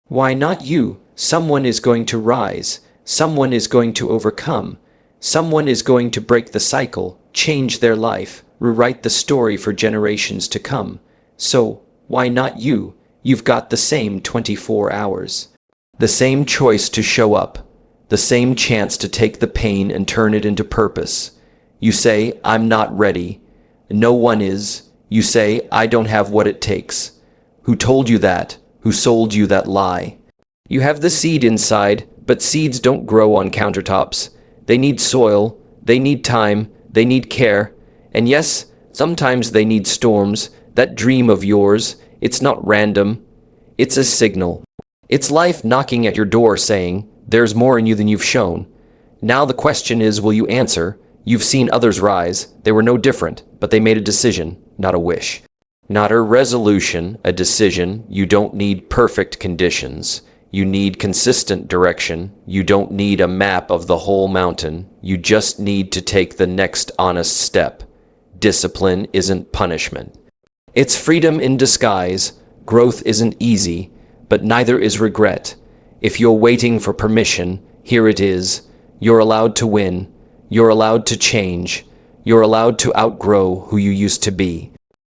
Why not you? Someone is going to rise. Someone is going to overcome. Someone is going to break the cycle, change their life, rewrite the story for generations to come. So, why not you? You've got the same 24 hours. The same choice to show up. The same chance to take the pain and turn it into purpose. You say, I'm not ready. No one is. You say, I don't have what it takes. Who told you that? Who sold you that lie? You have the seed inside, but seeds don't grow on countertops. They need soil, they need time, they need care. And yes, sometimes they need storms. That dream of yours, it's not random. It's a signal. It's life knocking at your door saying, there's more in you than you've shown. Now the question is, will you answer? You've seen others rise. They were no different, but they made a decision, not a wish. Not a resolution, a decision. You don't need perfect conditions. You need consistent direction. You don't need a map of the whole mountain. You just need to take the next honest step. Discipline isn't punishment. It's freedom in disguise. Growth isn't easy, but neither is regret. If you're waiting for permission, here it is. You're allowed to win. You're allowed to change. You're allowed to outgrow who you used to be.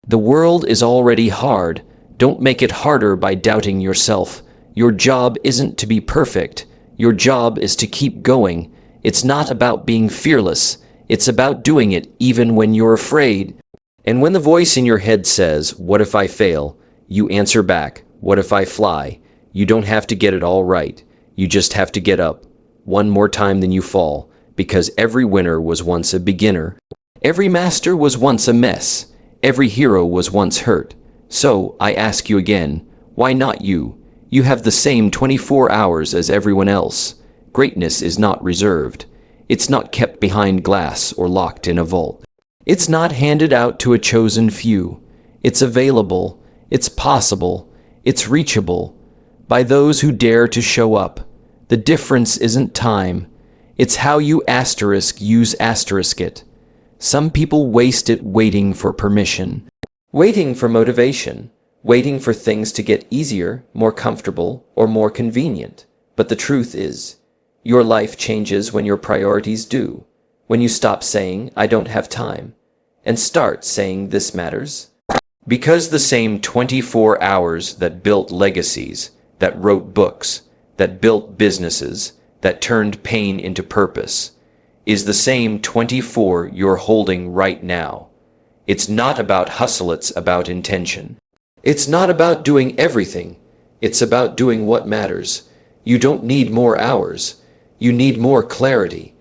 The world is already hard. Don't make it harder by doubting yourself. Your job isn't to be perfect. Your job is to keep going. It's not about being fearless. It's about doing it even when you're afraid. And when the voice in your head says, what if I fail? You answer back, what if I fly? You don't have to get it all right. You just have to get up. One more time than you fall. Because every winner was once a beginner. Every master was once a mess. Every hero was once hurt. So, I ask you again, why not you? You have the same 24 hours as everyone else. Greatness is not reserved. It's not kept behind glass or locked in a vault. It's not handed out to a chosen few. It's available. It's possible. It's reachable. By those who dare to show up. The difference isn't time. It's how you use it. Some people waste it waiting for permission. Waiting for motivation. Waiting for things to get easier, more comfortable, or more convenient. But the truth is, your life changes when your priorities do. When you stop saying, I don't have time, and start saying this matters. Because the same 24 hours that built legacies, that wrote books, that built businesses, that turned pain into purpose, is the same 24 you're holding right now. It's not about hustle, it's about intention. It's not about doing everything. It's about doing what matters. You don't need more hours. You need more clarity.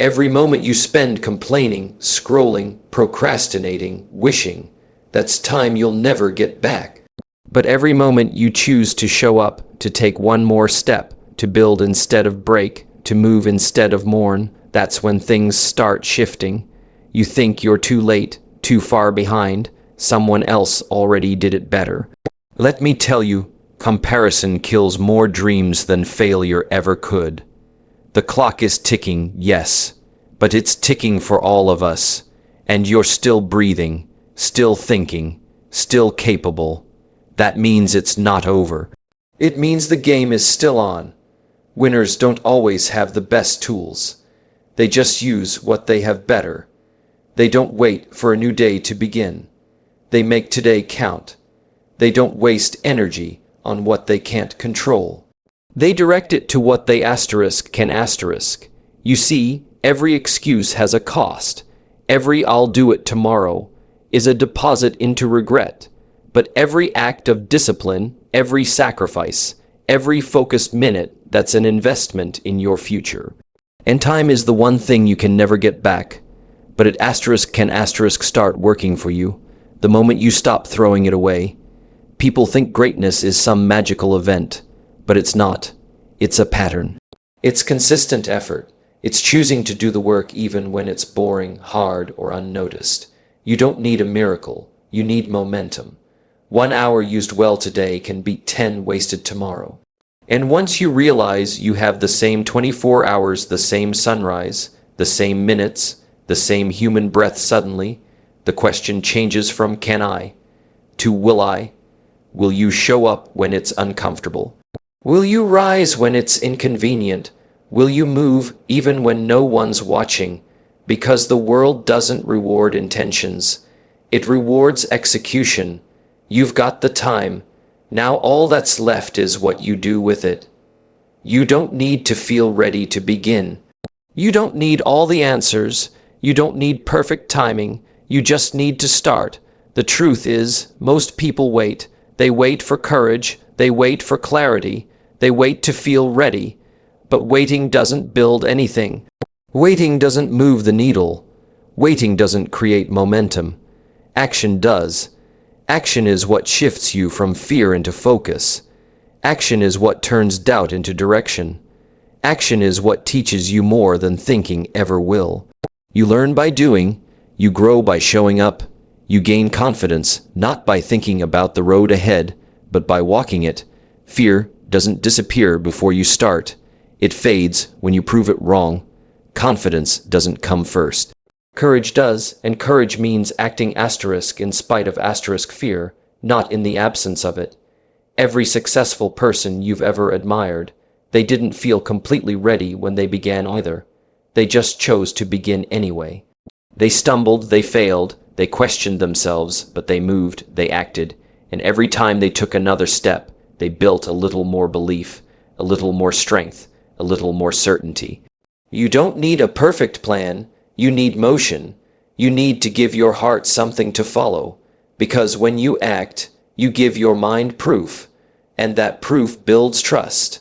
Every moment you spend complaining, scrolling, procrastinating, wishing, that's time you'll never get back. But every moment you choose to show up, to take one more step, to build instead of break, to move instead of mourn, that's when things start shifting. You think you're too late, too far behind. Someone else already did it better. Let me tell you, comparison kills more dreams than failure ever could. The clock is ticking, yes, but it's ticking for all of us. And you're still breathing, still thinking, still capable. That means it's not over. It means the game is still on. Winners don't always have the best tools. They just use what they have better. They don't wait for a new day to begin. They make today count. They don't waste energy on what they can't control. They direct it to what they can asterisk. You see, every excuse has a cost. Every I'll do it tomorrow is a deposit into regret. But every act of discipline, every sacrifice, every focused minute, that's an investment in your future. And time is the one thing you can never get back. But it can start working for you the moment you stop throwing it away. People think greatness is some magical event, but it's not. It's a pattern. It's consistent effort. It's choosing to do the work even when it's boring, hard, or unnoticed. You don't need a miracle. You need momentum. 1 hour used well today can beat 10 wasted tomorrow. And once you realize you have the same 24 hours, the same sunrise, the same minutes, the same human breath suddenly, the question changes from can I to will I? Will you show up when it's uncomfortable? Will you rise when it's inconvenient? Will you move even when no one's watching? Because the world doesn't reward intentions. It rewards execution. You've got the time. Now all that's left is what you do with it. You don't need to feel ready to begin. You don't need all the answers. You don't need perfect timing. You just need to start. The truth is, most people wait. They wait for courage. They wait for clarity. They wait to feel ready. But waiting doesn't build anything. Waiting doesn't move the needle. Waiting doesn't create momentum. Action does. Action is what shifts you from fear into focus. Action is what turns doubt into direction. Action is what teaches you more than thinking ever will. You learn by doing. You grow by showing up. You gain confidence, not by thinking about the road ahead, but by walking it. Fear doesn't disappear before you start. It fades when you prove it wrong. Confidence doesn't come first. Courage does, and courage means acting asterisk in spite of asterisk fear, not in the absence of it. Every successful person you've ever admired, they didn't feel completely ready when they began either. They just chose to begin anyway. They stumbled, they failed, they questioned themselves, but they moved, they acted, and every time they took another step, they built a little more belief, a little more strength, a little more certainty. You don't need a perfect plan. You need motion. You need to give your heart something to follow, because when you act, you give your mind proof, and that proof builds trust,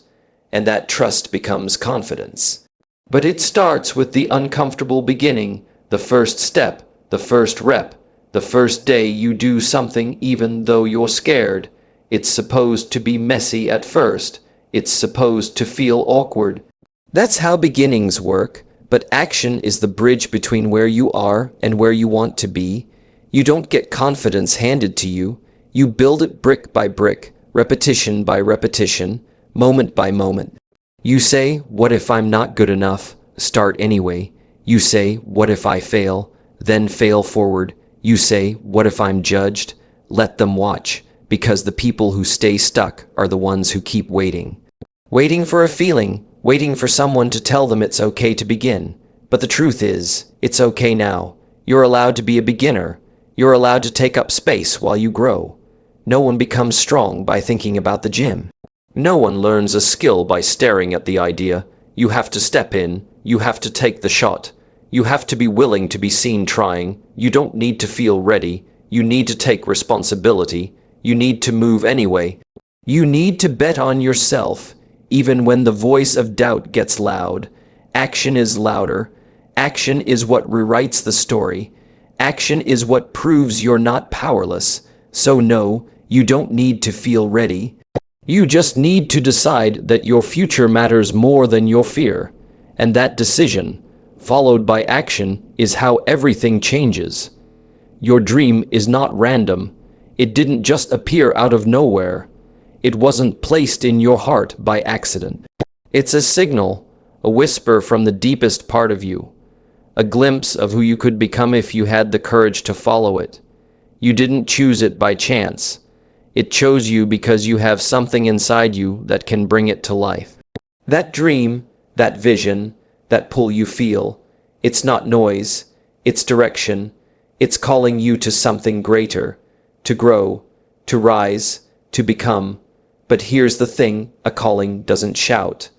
and that trust becomes confidence. But it starts with the uncomfortable beginning, the first step, the first rep, the first day you do something even though you're scared. It's supposed to be messy at first. It's supposed to feel awkward. That's how beginnings work. But action is the bridge between where you are and where you want to be. You don't get confidence handed to you. You build it brick by brick, repetition by repetition, moment by moment. You say, what if I'm not good enough? Start anyway. You say, what if I fail? Then fail forward. You say, what if I'm judged? Let them watch, because the people who stay stuck are the ones who keep waiting. Waiting for a feeling. Waiting for someone to tell them it's okay to begin. But the truth is, it's okay now. You're allowed to be a beginner. You're allowed to take up space while you grow. No one becomes strong by thinking about the gym. No one learns a skill by staring at the idea. You have to step in. You have to take the shot. You have to be willing to be seen trying. You don't need to feel ready. You need to take responsibility. You need to move anyway. You need to bet on yourself. Even when the voice of doubt gets loud, action is louder. Action is what rewrites the story. Action is what proves you're not powerless. So no, you don't need to feel ready. You just need to decide that your future matters more than your fear. And that decision, followed by action, is how everything changes. Your dream is not random. It didn't just appear out of nowhere. It wasn't placed in your heart by accident. It's a signal, a whisper from the deepest part of you, a glimpse of who you could become if you had the courage to follow it. You didn't choose it by chance. It chose you because you have something inside you that can bring it to life. That dream, that vision, that pull you feel, it's not noise, it's direction. It's calling you to something greater, to grow, to rise, to become. But here's the thing, a calling doesn't shout.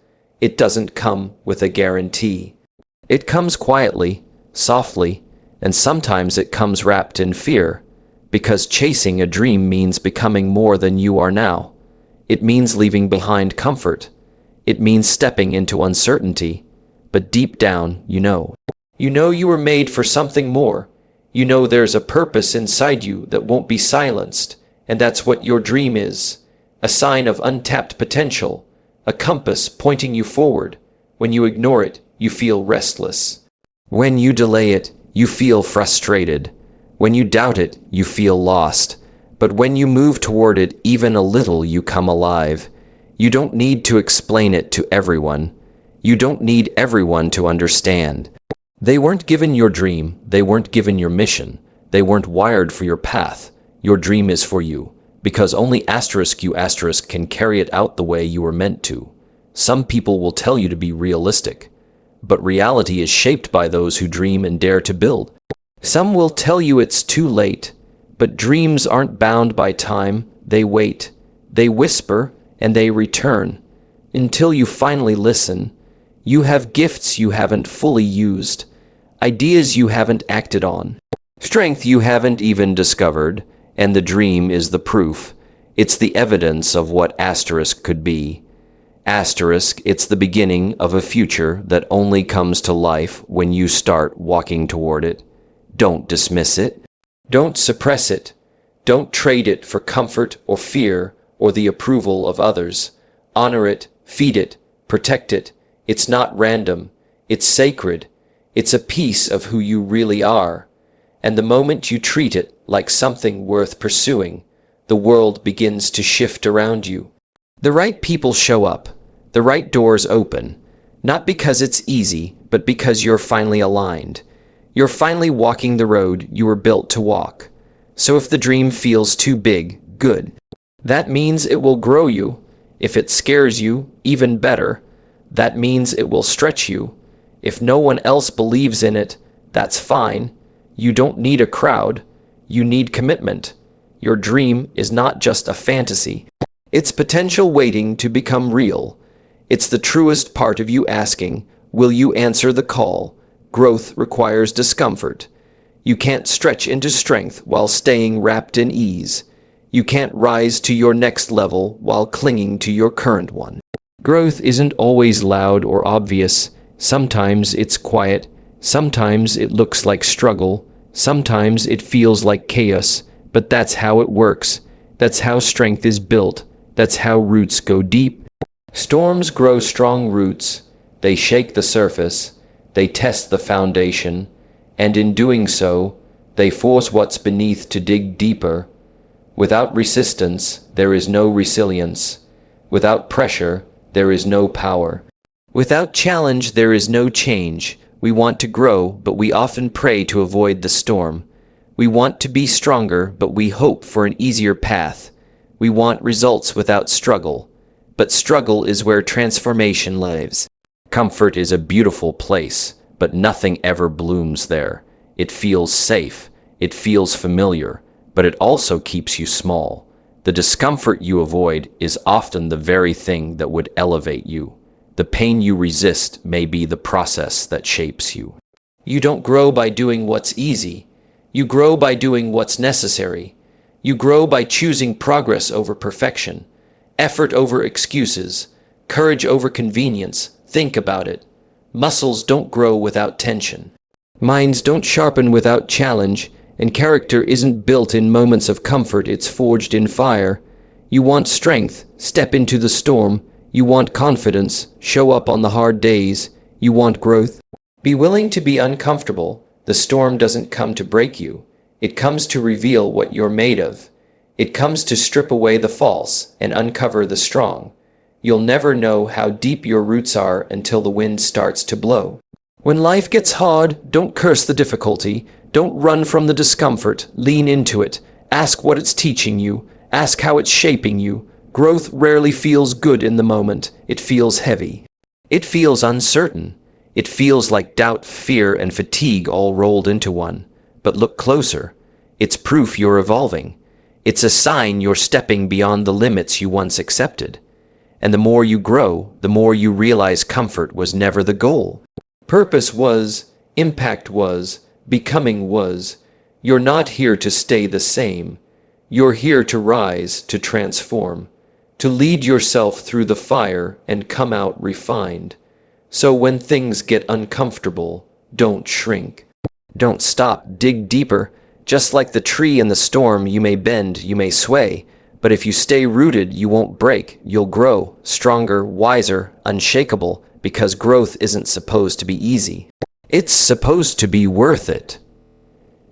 It doesn't come with a guarantee. It comes quietly, softly, and sometimes it comes wrapped in fear, because chasing a dream means becoming more than you are now. It means leaving behind comfort. It means stepping into uncertainty. But deep down, you know. You know you were made for something more. You know there's a purpose inside you that won't be silenced, and that's what your dream is. A sign of untapped potential, a compass pointing you forward. When you ignore it, you feel restless. When you delay it, you feel frustrated. When you doubt it, you feel lost. But when you move toward it even a little, you come alive. You don't need to explain it to everyone. You don't need everyone to understand. They weren't given your dream. They weren't given your mission. They weren't wired for your path. Your dream is for you, because only asterisk you asterisk can carry it out the way you were meant to. Some people will tell you to be realistic, but reality is shaped by those who dream and dare to build. Some will tell you it's too late, but dreams aren't bound by time. They wait, they whisper, and they return. Until you finally listen, you have gifts you haven't fully used, ideas you haven't acted on, strength you haven't even discovered, and the dream is the proof. It's the evidence of what asterisk could be. Asterisk, it's the beginning of a future that only comes to life when you start walking toward it. Don't dismiss it. Don't suppress it. Don't trade it for comfort or fear or the approval of others. Honor it, feed it, protect it. It's not random. It's sacred. It's a piece of who you really are. And the moment you treat it like something worth pursuing, the world begins to shift around you. The right people show up. The right doors open. Not because it's easy, but because you're finally aligned. You're finally walking the road you were built to walk. So if the dream feels too big, good. That means it will grow you. If it scares you, even better. That means it will stretch you. If no one else believes in it, that's fine. You don't need a crowd. You need commitment. Your dream is not just a fantasy. It's potential waiting to become real. It's the truest part of you asking, will you answer the call? Growth requires discomfort. You can't stretch into strength while staying wrapped in ease. You can't rise to your next level while clinging to your current one. Growth isn't always loud or obvious. Sometimes it's quiet. Sometimes it looks like struggle. Sometimes it feels like chaos. But that's how it works. That's how strength is built. That's how roots go deep. Storms grow strong roots. They shake the surface. They test the foundation. And in doing so, they force what's beneath to dig deeper. Without resistance, there is no resilience. Without pressure, there is no power. Without challenge, there is no change. We want to grow, but we often pray to avoid the storm. We want to be stronger, but we hope for an easier path. We want results without struggle. But struggle is where transformation lives. Comfort is a beautiful place, but nothing ever blooms there. It feels safe. It feels familiar, but it also keeps you small. The discomfort you avoid is often the very thing that would elevate you. The pain you resist may be the process that shapes you. You don't grow by doing what's easy. You grow by doing what's necessary. You grow by choosing progress over perfection, effort over excuses, courage over convenience. Think about it. Muscles don't grow without tension. Minds don't sharpen without challenge, and character isn't built in moments of comfort, it's forged in fire. You want strength, step into the storm. You want confidence, show up on the hard days. You want growth, be willing to be uncomfortable. The storm doesn't come to break you. It comes to reveal what you're made of. It comes to strip away the false and uncover the strong. You'll never know how deep your roots are until the wind starts to blow. When life gets hard, don't curse the difficulty. Don't run from the discomfort. Lean into it. Ask what it's teaching you. Ask how it's shaping you. Growth rarely feels good in the moment. It feels heavy. It feels uncertain. It feels like doubt, fear, and fatigue all rolled into one. But look closer. It's proof you're evolving. It's a sign you're stepping beyond the limits you once accepted. And the more you grow, the more you realize comfort was never the goal. Purpose was, impact was, becoming was. You're not here to stay the same. You're here to rise, to transform, to lead yourself through the fire and come out refined. So when things get uncomfortable, don't shrink. Don't stop, dig deeper. Just like the tree in the storm, you may bend, you may sway, but if you stay rooted, you won't break. You'll grow, stronger, wiser, unshakable, because growth isn't supposed to be easy. It's supposed to be worth it.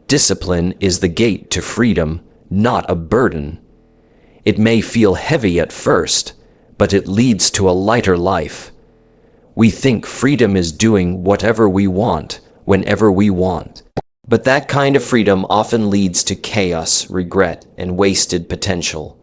Discipline is the gate to freedom, not a burden. It may feel heavy at first, but it leads to a lighter life. We think freedom is doing whatever we want, whenever we want. But that kind of freedom often leads to chaos, regret, and wasted potential.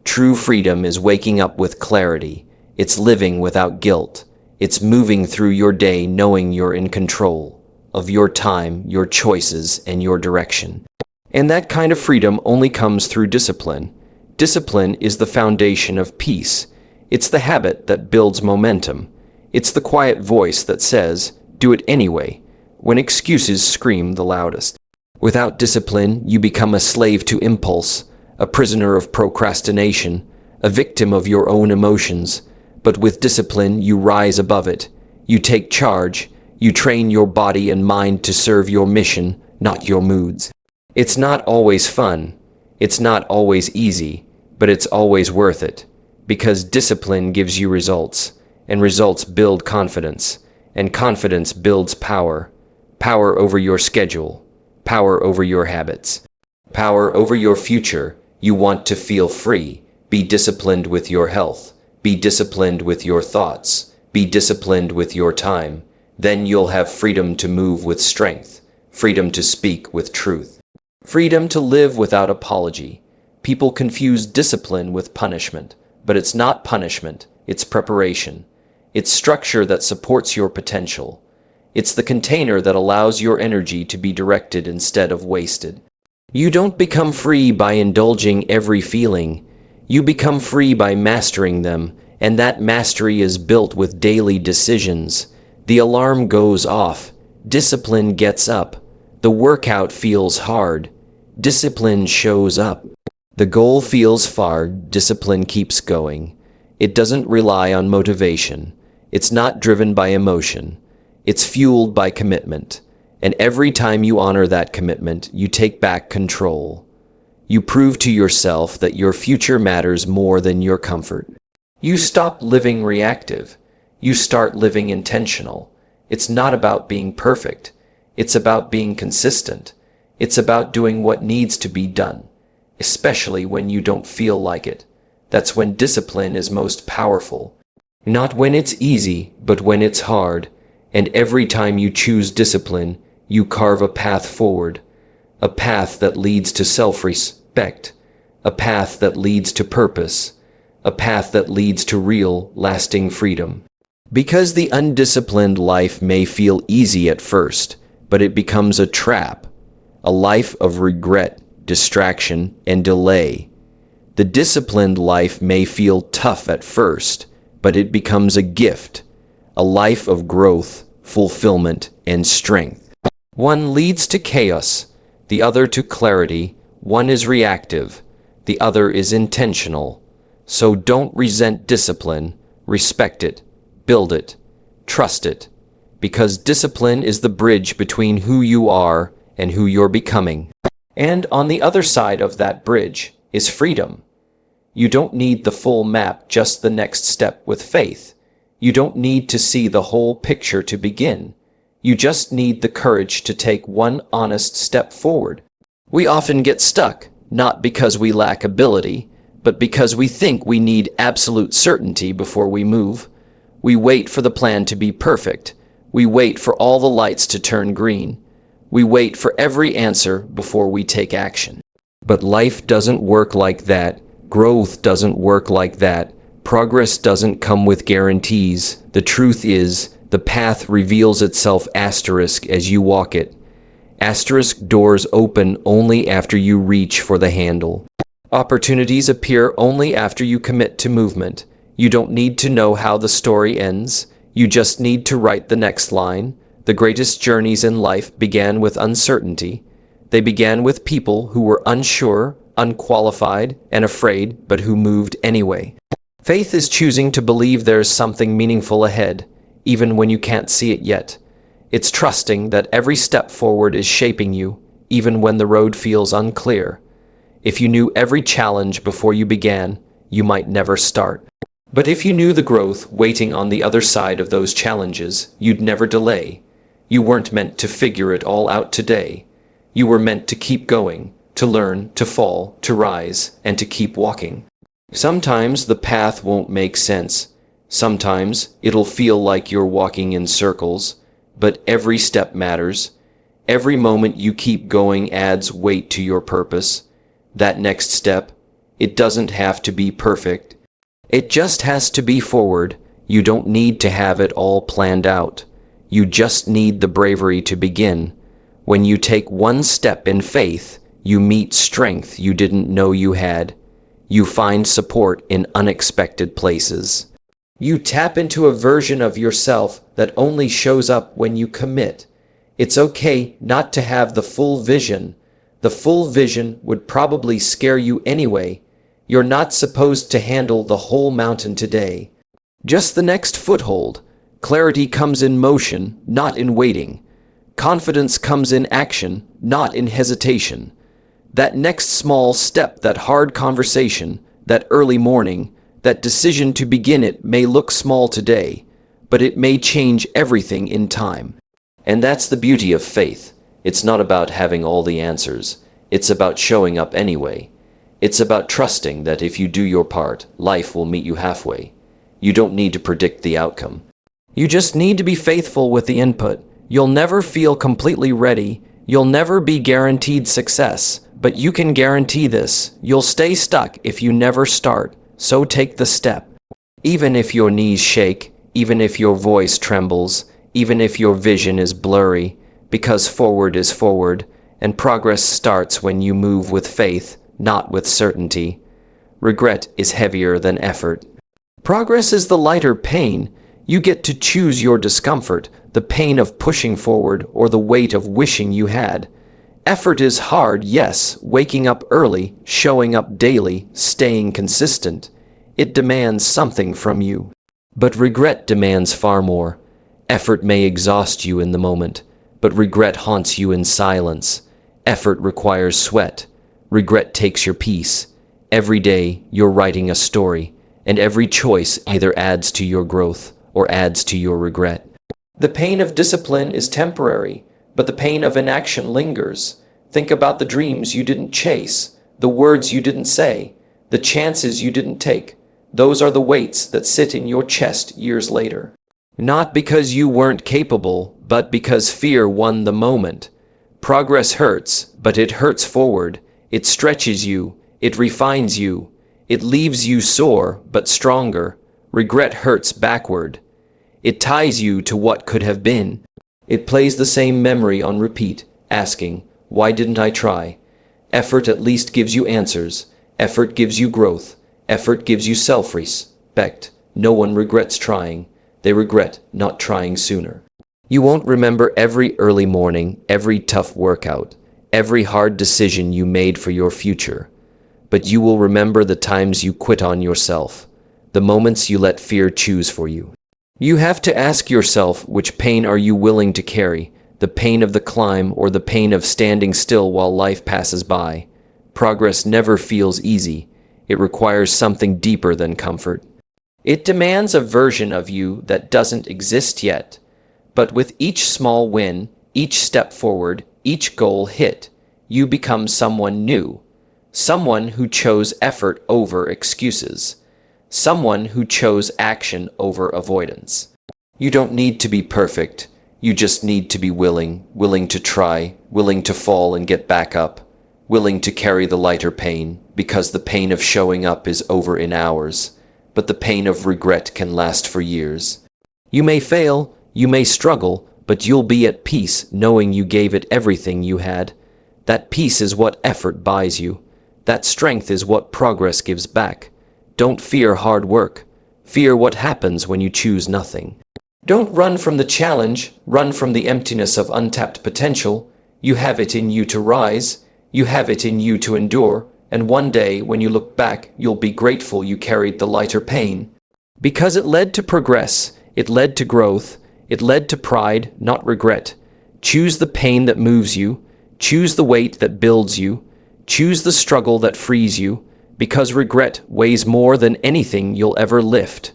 True freedom is waking up with clarity. It's living without guilt. It's moving through your day knowing you're in control of your time, your choices, and your direction. And that kind of freedom only comes through discipline. Discipline is the foundation of peace. It's the habit that builds momentum. It's the quiet voice that says, "Do it anyway," when excuses scream the loudest. Without discipline, you become a slave to impulse, a prisoner of procrastination, a victim of your own emotions. But with discipline, you rise above it. You take charge. You train your body and mind to serve your mission, not your moods. It's not always fun. It's not always easy, but it's always worth it. Because discipline gives you results, and results build confidence, and confidence builds power. Power over your schedule, power over your habits, power over your future. You want to feel free. Be disciplined with your health. Be disciplined with your thoughts. Be disciplined with your time. Then you'll have freedom to move with strength, freedom to speak with truth, freedom to live without apology. People confuse discipline with punishment, but it's not punishment, it's preparation. It's structure that supports your potential. It's the container that allows your energy to be directed instead of wasted. You don't become free by indulging every feeling. You become free by mastering them, and that mastery is built with daily decisions. The alarm goes off. Discipline gets up. The workout feels hard. Discipline shows up. The goal feels far. Discipline keeps going. It doesn't rely on motivation. It's not driven by emotion. It's fueled by commitment. And every time you honor that commitment, you take back control. You prove to yourself that your future matters more than your comfort. You stop living reactive. You start living intentional. It's not about being perfect. It's about being consistent. It's about doing what needs to be done, especially when you don't feel like it. That's when discipline is most powerful. Not when it's easy, but when it's hard. And every time you choose discipline, you carve a path forward. A path that leads to self-respect. A path that leads to purpose. A path that leads to real, lasting freedom. Because the undisciplined life may feel easy at first, but it becomes a trap. A life of regret, distraction, and delay. The disciplined life may feel tough at first, but it becomes a gift. A life of growth, fulfillment, and strength. One leads to chaos, the other to clarity. One is reactive, the other is intentional. So don't resent discipline, respect it, build it, trust it, because discipline is the bridge between who you are and who you're becoming. And on the other side of that bridge is freedom. You don't need the full map, just the next step with faith. You don't need to see the whole picture to begin. You just need the courage to take one honest step forward. We often get stuck, not because we lack ability, but because we think we need absolute certainty before we move. We wait for the plan to be perfect. We wait for all the lights to turn green. We wait for every answer before we take action. But life doesn't work like that. Growth doesn't work like that. Progress doesn't come with guarantees. The truth is, the path reveals itself asterisk as you walk it. Asterisk doors open only after you reach for the handle. Opportunities appear only after you commit to movement. You don't need to know how the story ends. You just need to write the next line. The greatest journeys in life began with uncertainty. They began with people who were unsure, unqualified, and afraid, but who moved anyway. Faith is choosing to believe there's something meaningful ahead, even when you can't see it yet. It's trusting that every step forward is shaping you, even when the road feels unclear. If you knew every challenge before you began, you might never start. But if you knew the growth waiting on the other side of those challenges, you'd never delay. You weren't meant to figure it all out today. You were meant to keep going, to learn, to fall, to rise, and to keep walking. Sometimes the path won't make sense. Sometimes it'll feel like you're walking in circles, but every step matters. Every moment you keep going adds weight to your purpose. That next step, It doesn't have to be perfect. It just has to be forward. You don't need to have it all planned out. You just need the bravery to begin. When you take one step in faith, you meet strength you didn't know you had. You find support in unexpected places. You tap into a version of yourself that only shows up when you commit. It's okay not to have the full vision. The full vision would probably scare you anyway. You're not supposed to handle the whole mountain today. Just the next foothold. Clarity comes in motion, not in waiting. Confidence comes in action, not in hesitation. That next small step, that hard conversation, that early morning, that decision to begin it may look small today, but it may change everything in time. And that's the beauty of faith. It's not about having all the answers. It's about showing up anyway. It's about trusting that if you do your part, life will meet you halfway. You don't need to predict the outcome. You just need to be faithful with the input. You'll never feel completely ready. You'll never be guaranteed success. But you can guarantee this. You'll stay stuck if you never start. So take the step. Even if your knees shake, even if your voice trembles, even if your vision is blurry, because forward is forward, and progress starts when you move with faith, not with certainty. Regret is heavier than effort. Progress is the lighter pain. You get to choose your discomfort, the pain of pushing forward or the weight of wishing you had. Effort is hard, yes, waking up early, showing up daily, staying consistent. It demands something from you. But regret demands far more. Effort may exhaust you in the moment, but regret haunts you in silence. Effort requires sweat. Regret takes your peace. Every day, you're writing a story, and every choice either adds to your growth or adds to your regret. The pain of discipline is temporary, but the pain of inaction lingers. Think about the dreams you didn't chase, the words you didn't say, the chances you didn't take. Those are the weights that sit in your chest years later. Not because you weren't capable, but because fear won the moment. Progress hurts, but it hurts forward. It stretches you. It refines you. It leaves you sore, but stronger. Regret hurts backward. It ties you to what could have been. It plays the same memory on repeat, asking, why didn't I try? Effort at least gives you answers. Effort gives you growth. Effort gives you self-respect. No one regrets trying. They regret not trying sooner. You won't remember every early morning, every tough workout, every hard decision you made for your future. But you will remember the times you quit on yourself, the moments you let fear choose for you. You have to ask yourself, which pain are you willing to carry, the pain of the climb or the pain of standing still while life passes by? Progress never feels easy. It requires something deeper than comfort. It demands a version of you that doesn't exist yet. But with each small win, each step forward, each goal hit, you become someone new. Someone who chose effort over excuses. Someone who chose action over avoidance. You don't need to be perfect. You just need to be willing to try, willing to fall and get back up, willing to carry the lighter pain, because the pain of showing up is over in hours, but the pain of regret can last for years. You may fail, you may struggle, but you'll be at peace knowing you gave it everything you had. That peace is what effort buys you. That strength is what progress gives back. Don't fear hard work. Fear what happens when you choose nothing. Don't run from the challenge, run from the emptiness of untapped potential. You have it in you to rise. You have it in you to endure. And one day, when you look back, you'll be grateful you carried the lighter pain. Because it led to progress. It led to growth. It led to pride, not regret. Choose the pain that moves you. Choose the weight that builds you. Choose the struggle that frees you, because regret weighs more than anything you'll ever lift.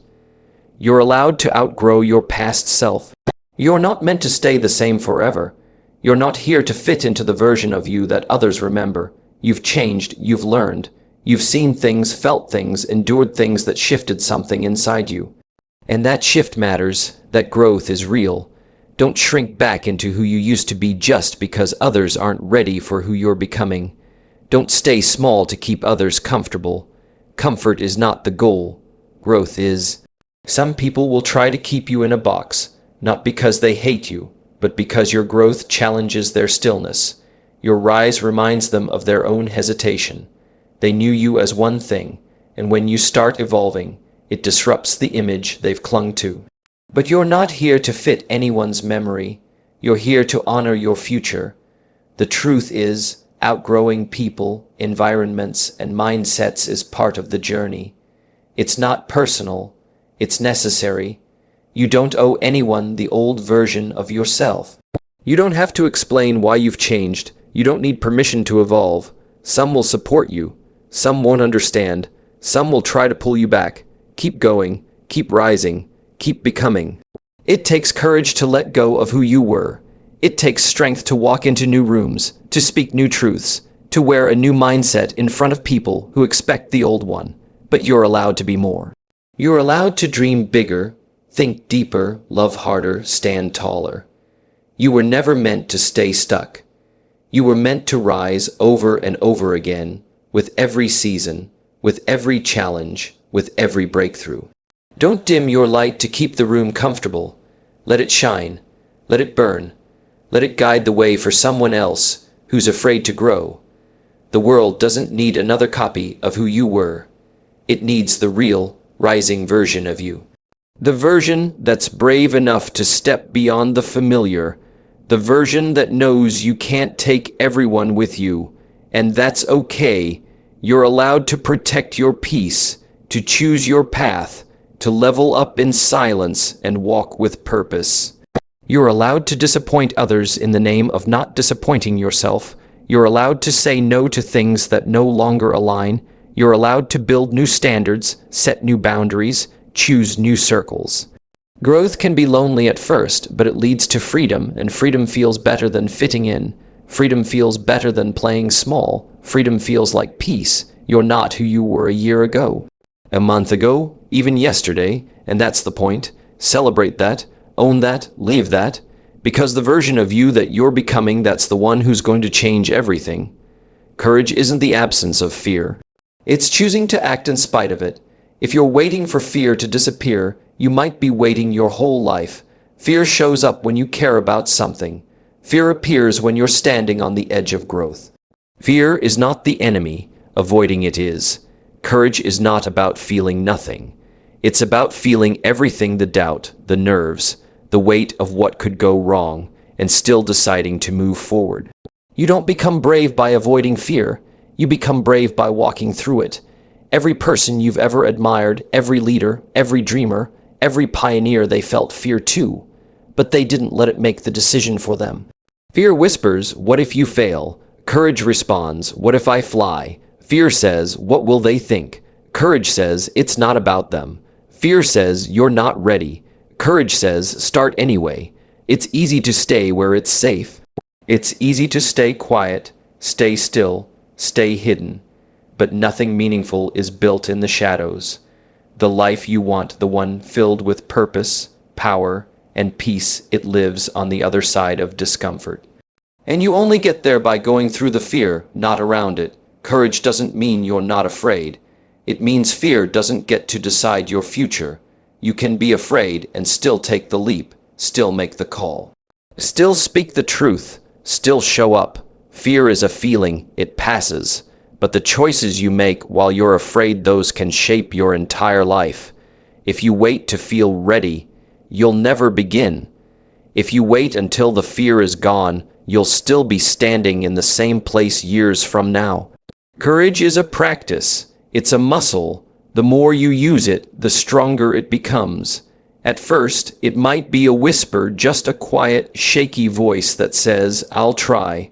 You're allowed to outgrow your past self. You're not meant to stay the same forever. You're not here to fit into the version of you that others remember. You've changed, you've learned. You've seen things, felt things, endured things that shifted something inside you. And that shift matters, that growth is real. Don't shrink back into who you used to be just because others aren't ready for who you're becoming. Don't stay small to keep others comfortable. Comfort is not the goal. Growth is. Some people will try to keep you in a box, not because they hate you, but because your growth challenges their stillness. Your rise reminds them of their own hesitation. They knew you as one thing, and when you start evolving, it disrupts the image they've clung to. But you're not here to fit anyone's memory. You're here to honor your future. The truth is, outgrowing people, environments, and mindsets is part of the journey. It's not personal. It's necessary. You don't owe anyone the old version of yourself. You don't have to explain why you've changed. You don't need permission to evolve. Some will support you. Some won't understand. Some will try to pull you back. Keep going. Keep rising. Keep becoming. It takes courage to let go of who you were. It takes strength to walk into new rooms, to speak new truths, to wear a new mindset in front of people who expect the old one. But you're allowed to be more. You're allowed to dream bigger, think deeper, love harder, stand taller. You were never meant to stay stuck. You were meant to rise over and over again, with every season, with every challenge, with every breakthrough. Don't dim your light to keep the room comfortable. Let it shine. Let it burn. Let it guide the way for someone else who's afraid to grow. The world doesn't need another copy of who you were. It needs the real, rising version of you. The version that's brave enough to step beyond the familiar. The version that knows you can't take everyone with you. And that's okay. You're allowed to protect your peace, to choose your path, to level up in silence and walk with purpose. You're allowed to disappoint others in the name of not disappointing yourself. You're allowed to say no to things that no longer align. You're allowed to build new standards, set new boundaries, choose new circles. Growth can be lonely at first, but it leads to freedom, and freedom feels better than fitting in. Freedom feels better than playing small. Freedom feels like peace. You're not who you were a year ago, a month ago, even yesterday, and that's the point. Celebrate that, own that, live that, because the version of you that you're becoming, that's the one who's going to change everything. Courage isn't the absence of fear. It's choosing to act in spite of it. If you're waiting for fear to disappear, you might be waiting your whole life. Fear shows up when you care about something. Fear appears when you're standing on the edge of growth. Fear is not the enemy, avoiding it is. Courage is not about feeling nothing. It's about feeling everything, the doubt, the nerves, the weight of what could go wrong, and still deciding to move forward. You don't become brave by avoiding fear. You become brave by walking through it. Every person you've ever admired, every leader, every dreamer, every pioneer, they felt fear too, but they didn't let it make the decision for them. Fear whispers, what if you fail? Courage responds, what if I fly? Fear says, what will they think? Courage says, it's not about them. Fear says, you're not ready. Courage says, start anyway. It's easy to stay where it's safe. It's easy to stay quiet, stay still, stay hidden. But nothing meaningful is built in the shadows. The life you want, the one filled with purpose, power, and peace, it lives on the other side of discomfort. And you only get there by going through the fear, not around it. Courage doesn't mean you're not afraid. It means fear doesn't get to decide your future. You can be afraid and still take the leap, still make the call. Still speak the truth, still show up. Fear is a feeling, it passes. But the choices you make while you're afraid, those can shape your entire life. If you wait to feel ready, you'll never begin. If you wait until the fear is gone, you'll still be standing in the same place years from now. Courage is a practice. It's a muscle. The more you use it, the stronger it becomes. At first, it might be a whisper, just a quiet, shaky voice that says, I'll try.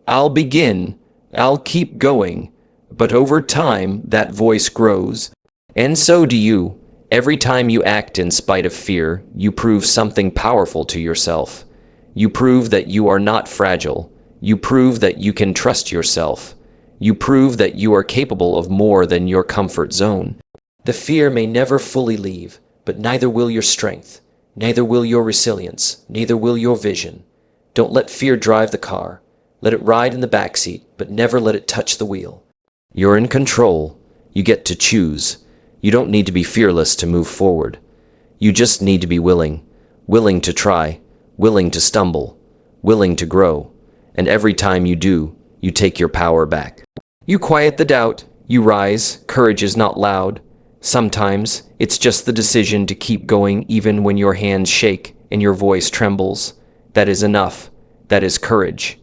I'll begin. I'll keep going. But over time, that voice grows. And so do you. Every time you act in spite of fear, you prove something powerful to yourself. You prove that you are not fragile. You prove that you can trust yourself. You prove that you are capable of more than your comfort zone. The fear may never fully leave, but neither will your strength, neither will your resilience, neither will your vision. Don't let fear drive the car. Let it ride in the backseat, but never let it touch the wheel. You're in control. You get to choose. You don't need to be fearless to move forward. You just need to be willing. Willing to try. Willing to stumble. Willing to grow. And every time you do, you take your power back. You quiet the doubt. You rise. Courage is not loud. Sometimes, it's just the decision to keep going even when your hands shake and your voice trembles. That is enough. That is courage.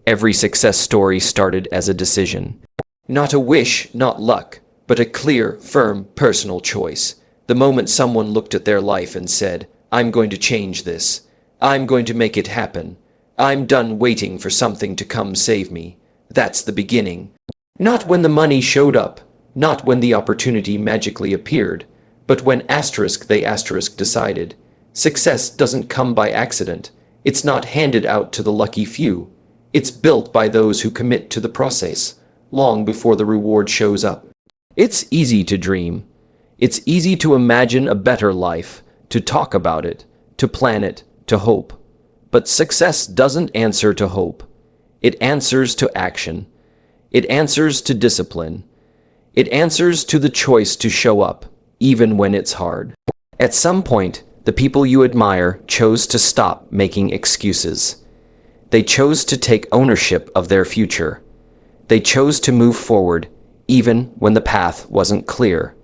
Every success story started as a decision. Not a wish, not luck, but a clear, firm, personal choice. The moment someone looked at their life and said, "I'm going to change this. I'm going to make it happen. I'm done waiting for something to come save me." That's the beginning. Not when the money showed up, not when the opportunity magically appeared, but when they decided. Success doesn't come by accident. It's not handed out to the lucky few. It's built by those who commit to the process, long before the reward shows up. It's easy to dream. It's easy to imagine a better life, to talk about it, to plan it, to hope. But success doesn't answer to hope. It answers to action. It answers to discipline. It answers to the choice to show up, even when it's hard. At some point, the people you admire chose to stop making excuses. They chose to take ownership of their future. They chose to move forward, even when the path wasn't clear.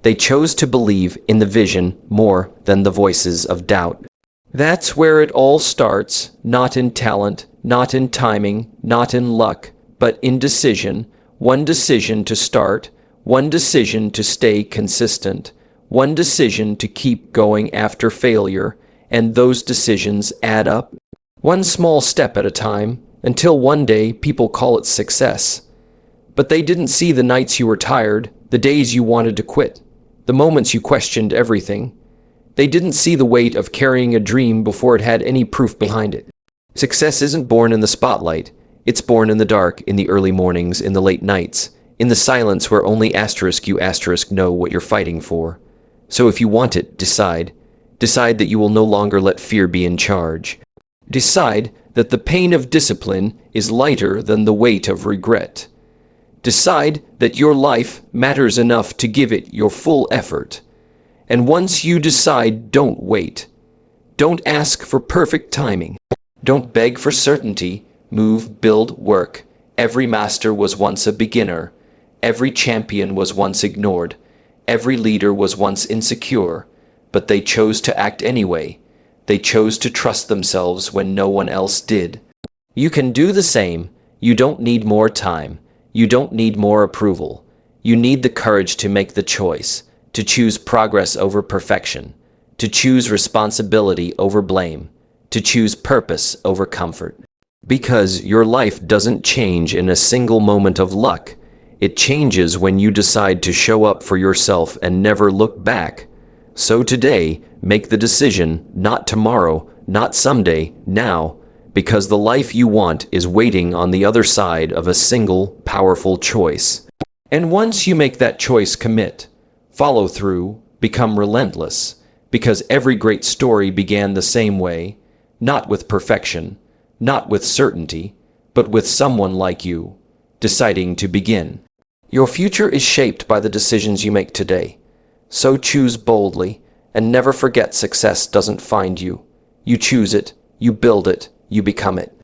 They chose to believe in the vision more than the voices of doubt. That's where it all starts, not in talent, not in timing, not in luck, but in decision. One decision to start, one decision to stay consistent, one decision to keep going after failure, and those decisions add up. One small step at a time, until one day people call it success. But they didn't see the nights you were tired, the days you wanted to quit, the moments you questioned everything. They didn't see the weight of carrying a dream before it had any proof behind it. Success isn't born in the spotlight. It's born in the dark, in the early mornings, in the late nights, in the silence where only you know what you're fighting for. So if you want it, decide. Decide that you will no longer let fear be in charge. Decide that the pain of discipline is lighter than the weight of regret. Decide that your life matters enough to give it your full effort. And once you decide, don't wait. Don't ask for perfect timing. Don't beg for certainty. Move, build, work. Every master was once a beginner. Every champion was once ignored. Every leader was once insecure. But they chose to act anyway. They chose to trust themselves when no one else did. You can do the same. You don't need more time. You don't need more approval. You need the courage to make the choice, to choose progress over perfection, to choose responsibility over blame, to choose purpose over comfort. Because your life doesn't change in a single moment of luck. It changes when you decide to show up for yourself and never look back. So today, make the decision, not tomorrow, not someday, now, because the life you want is waiting on the other side of a single, powerful choice. And once you make that choice, commit, follow through, become relentless, because every great story began the same way, not with perfection, not with certainty, but with someone like you, deciding to begin. Your future is shaped by the decisions you make today. So choose boldly, and never forget success doesn't find you. You choose it, you build it, you become it.